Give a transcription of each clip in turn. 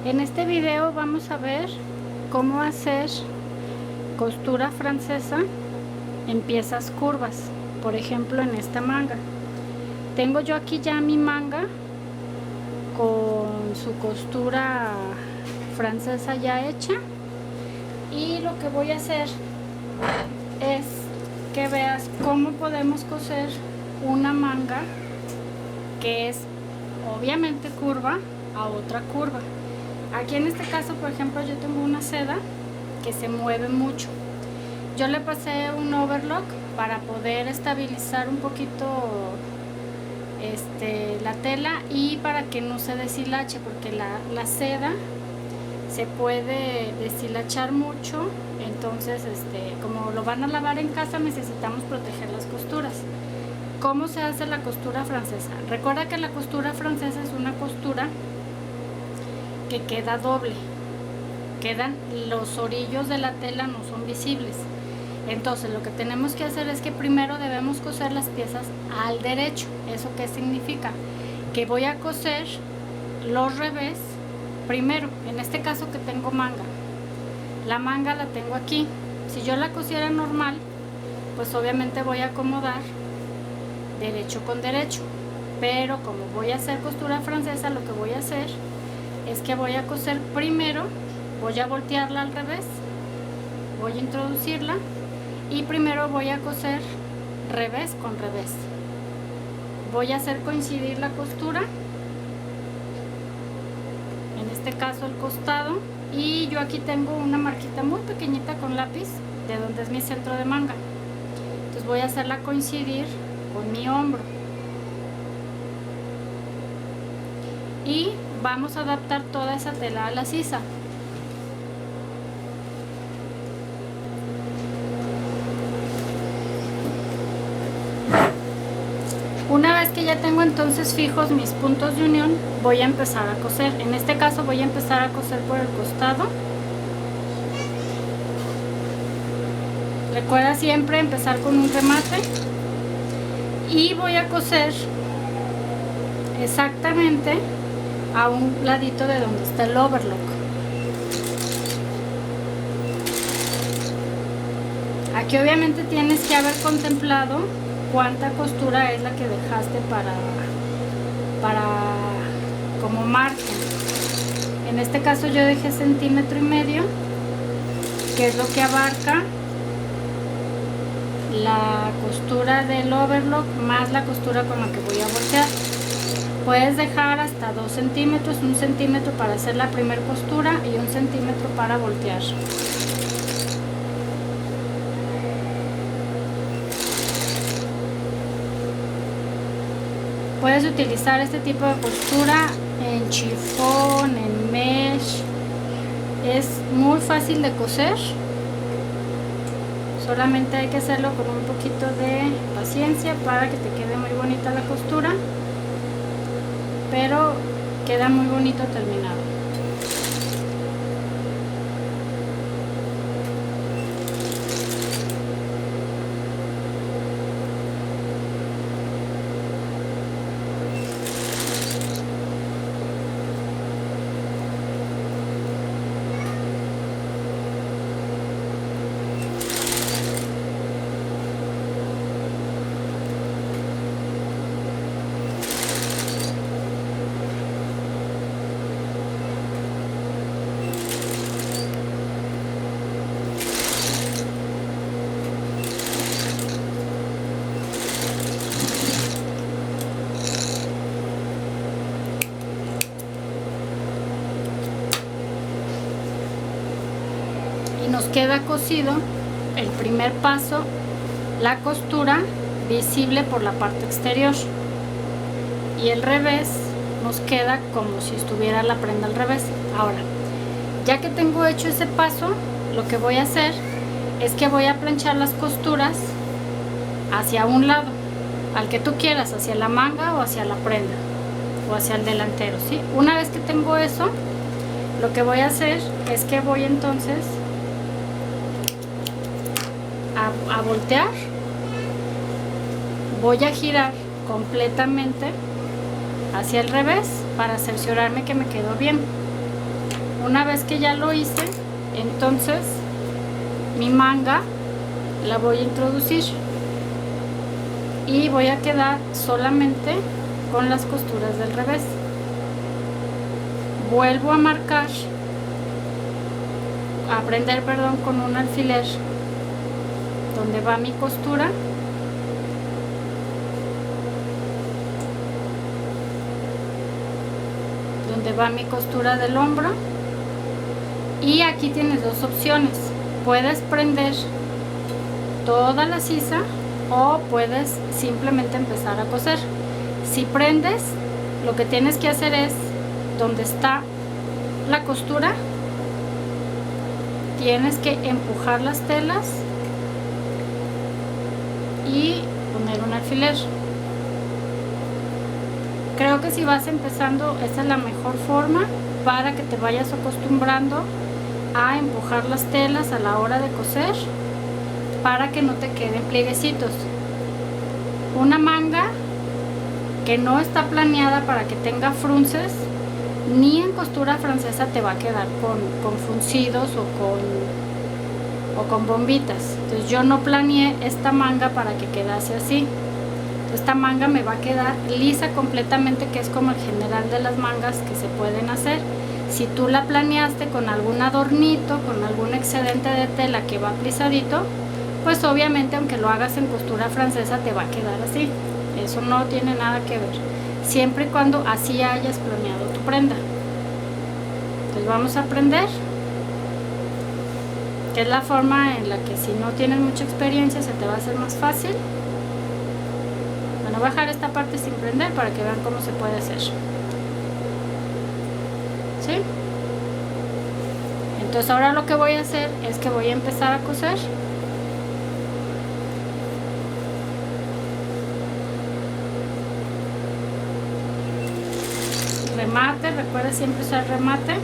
En este video vamos a ver cómo hacer costura francesa en piezas curvas, por ejemplo en esta manga. Tengo yo aquí ya mi manga con su costura francesa ya hecha, y lo que voy a hacer es que veas cómo podemos coser una manga que es obviamente curva a otra curva. Aquí en este caso, por ejemplo, yo tengo una seda que se mueve mucho. Yo le pasé un overlock para poder estabilizar un poquito la tela y para que no se deshilache, porque la seda se puede deshilachar mucho. Entonces como lo van a lavar en casa, necesitamos proteger las costuras. ¿Cómo se hace la costura francesa? Recuerda que la costura francesa es una costura que queda doble, quedan los orillos de la tela, no son visibles. Entonces lo que tenemos que hacer es que primero debemos coser las piezas al derecho. ¿Eso qué significa? Que voy a coser los revés primero. En este caso que tengo manga, la manga la tengo aquí. Si yo la cosiera normal, pues obviamente voy a acomodar derecho con derecho, pero como voy a hacer costura francesa, lo que voy a hacer es que voy a coser primero, voy a voltearla al revés, voy a introducirla y primero voy a coser revés con revés. Voy a hacer coincidir la costura, en este caso el costado, y yo aquí tengo una marquita muy pequeñita con lápiz de donde es mi centro de manga. Entonces voy a hacerla coincidir con mi hombro y vamos a adaptar toda esa tela a la sisa. Una vez que ya tengo entonces fijos mis puntos de unión, voy a empezar a coser. En este caso voy a empezar a coser por el costado. Recuerda siempre empezar con un remate y voy a coser exactamente a un ladito de donde está el overlock. Aquí obviamente tienes que haber contemplado cuánta costura es la que dejaste para como margen. En este caso yo dejé 1,5 centímetros, que es lo que abarca la costura del overlock más la costura con la que voy a voltear. Puedes dejar hasta 2 centímetros, 1 centímetro para hacer la primera costura y 1 centímetro para voltear. Puedes utilizar este tipo de costura en chifón, en mesh. Es muy fácil de coser. Solamente hay que hacerlo con un poquito de paciencia para que te quede muy bonita la costura, pero queda muy bonito terminado. Nos queda cosido el primer paso, la costura visible por la parte exterior, y el revés nos queda como si estuviera la prenda al revés. Ahora, ya que tengo hecho ese paso, lo que voy a hacer es que voy a planchar las costuras hacia un lado, al que tú quieras, hacia la manga o hacia la prenda o hacia el delantero, ¿sí? Una vez que tengo eso, lo que voy a hacer es que voy entonces a voltear, voy a girar completamente hacia el revés para cerciorarme que me quedó bien. Una vez que ya lo hice, entonces mi manga la voy a introducir y voy a quedar solamente con las costuras del revés. Vuelvo a marcar, a prender, perdón, con un alfiler donde va mi costura, del hombro, y aquí tienes dos opciones: puedes prender toda la sisa o puedes simplemente empezar a coser. Si prendes, lo que tienes que hacer es, donde está la costura, tienes que empujar las telas y poner un alfiler. Creo que si vas empezando, esta es la mejor forma para que te vayas acostumbrando a empujar las telas a la hora de coser, para que no te queden plieguecitos. Una manga que no está planeada para que tenga frunces, ni en costura francesa te va a quedar con fruncidos o con bombitas. Entonces yo no planeé esta manga para que quedase así. Esta manga me va a quedar lisa completamente, que es como el general de las mangas que se pueden hacer. Si tú la planeaste con algún adornito, con algún excedente de tela que va plisadito, pues obviamente aunque lo hagas en costura francesa te va a quedar así. Eso no tiene nada que ver, siempre y cuando así hayas planeado tu prenda. Entonces vamos a prender, que es la forma en la que si no tienes mucha experiencia se te va a hacer más fácil. Bueno, voy a dejar esta parte sin prender para que vean cómo se puede hacer. ¿Sí? Entonces ahora lo que voy a hacer es que voy a empezar a coser. Remate, recuerda siempre usar remate.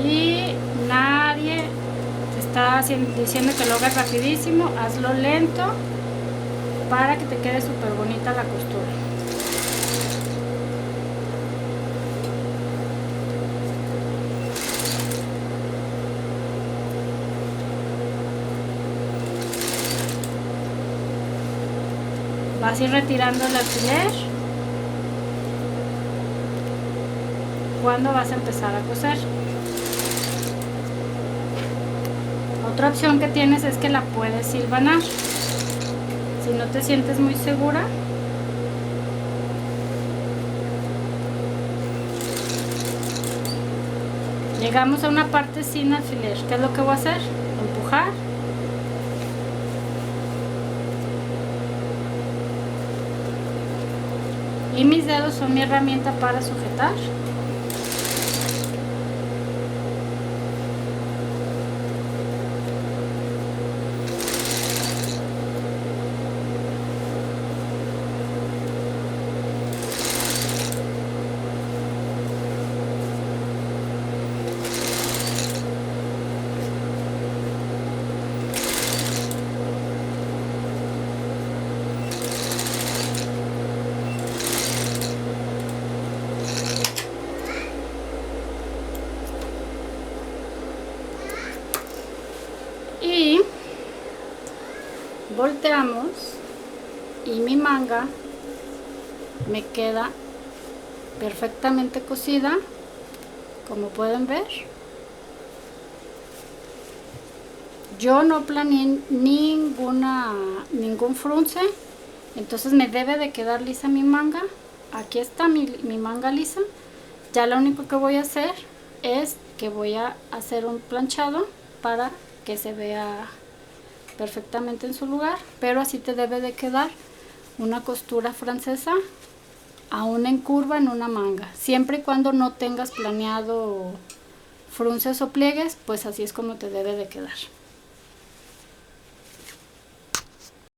Y nadie te está diciendo que lo hagas rapidísimo, hazlo lento para que te quede súper bonita la costura. Vas a ir retirando el alfiler cuando vas a empezar a coser. Otra opción que tienes es que la puedes hilvanar. Si no te sientes muy segura, llegamos a una parte sin alfiler. ¿Qué es lo que voy a hacer? Empujar. Y mis dedos son mi herramienta para sujetar. Y volteamos y mi manga me queda perfectamente cosida, como pueden ver. Yo no planeé ningún frunce, entonces me debe de quedar lisa mi manga. Aquí está mi manga lisa. Ya lo único que voy a hacer es que voy a hacer un planchado para que se vea perfectamente en su lugar, pero así te debe de quedar una costura francesa aún en curva en una manga, siempre y cuando no tengas planeado frunces o pliegues, pues así es como te debe de quedar.